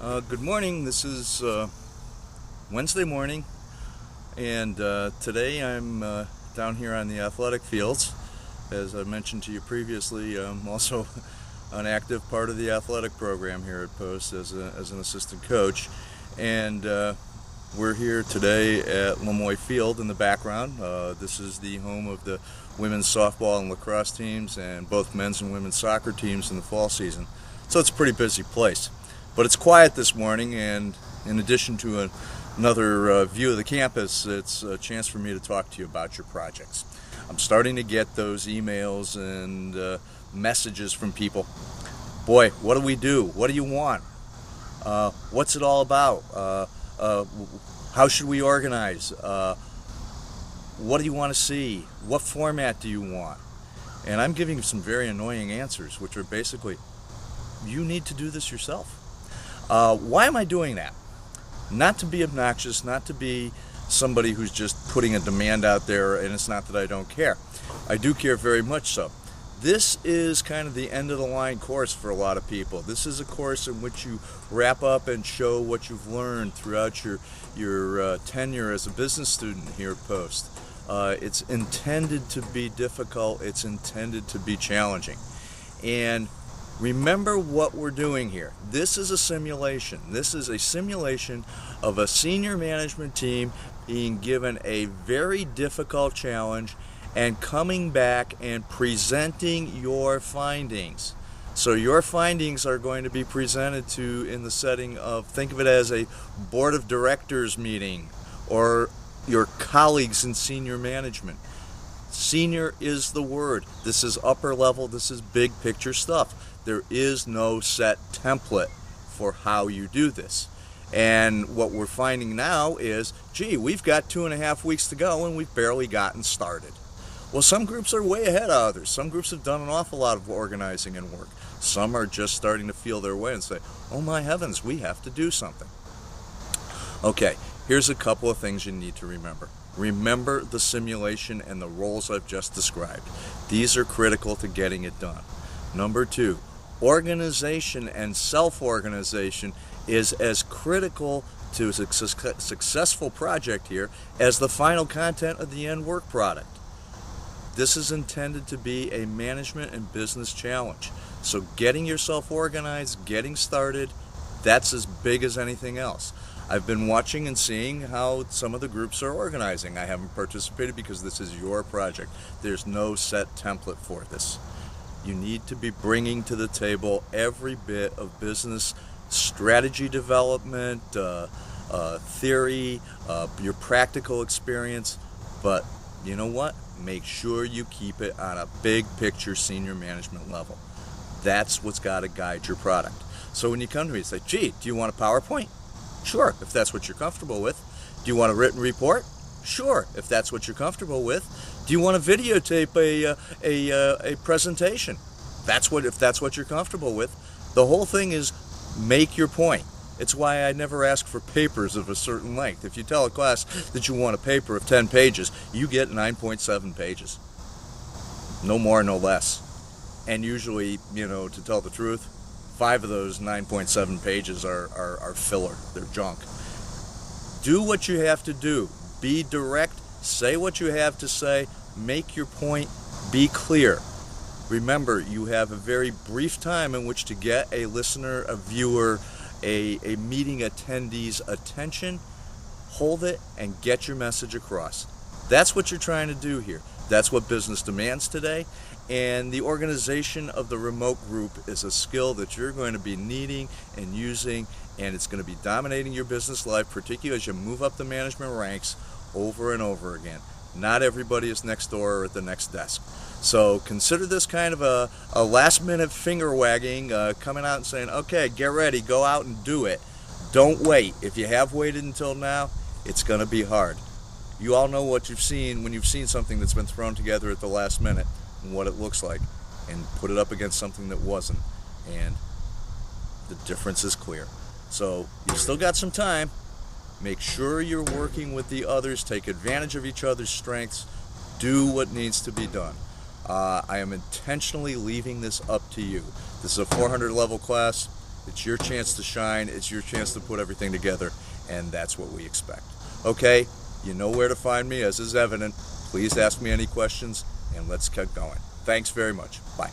Good morning. This is Wednesday morning, and today I'm down here on the athletic fields. As I mentioned to you previously, I'm also an active part of the athletic program here at Post as an assistant coach, and we're here today at Lamoy Field in the background. This is the home of the women's softball and lacrosse teams and both men's and women's soccer teams in the fall season. So it's a pretty busy place. But it's quiet this morning, and in addition to another view of the campus, it's a chance for me to talk to you about your projects. I'm starting to get those emails and messages from people. Boy, what do we do? What do you want? What's it all about? How should we organize? What do you want to see? What format do you want? And I'm giving some very annoying answers, which are basically, you need to do this yourself. Why am I doing that? Not to be obnoxious, not to be somebody who's just putting a demand out there, and it's not that I don't care. I do care very much so. This is kind of the end of the line course for a lot of people. This is a course in which you wrap up and show what you've learned throughout your tenure as a business student here at Post. It's intended to be difficult. It's intended to be challenging. And remember what we're doing here. This is a simulation. This is a simulation of a senior management team being given a very difficult challenge and coming back and presenting your findings. So your findings are going to be presented to in the setting of, think of it as a board of directors meeting or your colleagues in senior management. Senior is the word. This is upper level. This is big picture stuff. There is no set template for how you do this. And what we're finding now is, gee, we've got 2.5 weeks to go and we've barely gotten started. Well, some groups are way ahead of others. Some groups have done an awful lot of organizing and work. Some are just starting to feel their way and say, oh my heavens, we have to do something. Okay, here's a couple of things you need to remember. Remember the simulation and the roles I've just described. These are critical to getting it done. Number 2, organization and self-organization is as critical to a successful project here as the final content of the end work product. This is intended to be a management and business challenge. So getting yourself organized, getting started, that's as big as anything else. I've been watching and seeing how some of the groups are organizing. I haven't participated because this is your project. There's no set template for this. You need to be bringing to the table every bit of business strategy development, theory, your practical experience, but you know what? Make sure you keep it on a big picture senior management level. That's what's got to guide your product. So when you come to me and say, gee, do you want a PowerPoint? Sure, if that's what you're comfortable with. Do you want a written report? Sure, if that's what you're comfortable with. Do you want to videotape a presentation? If that's what you're comfortable with. The whole thing is make your point. It's why I never ask for papers of a certain length. If you tell a class that you want a paper of 10 pages, you get 9.7 pages. No more, no less. And usually, to tell the truth, 5 of those 9.7 pages are filler. They're junk. Do what you have to do. Be direct. Say what you have to say. Make your point. Be clear. Remember, you have a very brief time in which to get a listener, a viewer, a meeting attendee's attention. Hold it and get your message across. That's what you're trying to do here. That's what business demands today. And the organization of the remote group is a skill that you're going to be needing and using, and it's going to be dominating your business life, particularly as you move up the management ranks over and over again. Not everybody is next door or at the next desk. So consider this kind of a last-minute finger wagging, coming out and saying, okay, get ready, go out and do it. Don't wait. If you have waited until now, it's going to be hard. You all know what you've seen when you've seen something that's been thrown together at the last minute and what it looks like, and put it up against something that wasn't, and the difference is clear. So you've still got some time. Make sure you're working with the others. Take advantage of each other's strengths. Do what needs to be done. I am intentionally leaving this up to you. This is a 400 level class. It's your chance to shine. It's your chance to put everything together, and that's what we expect. Okay, you know where to find me, as is evident. Please ask me any questions, and let's get going. Thanks very much. Bye.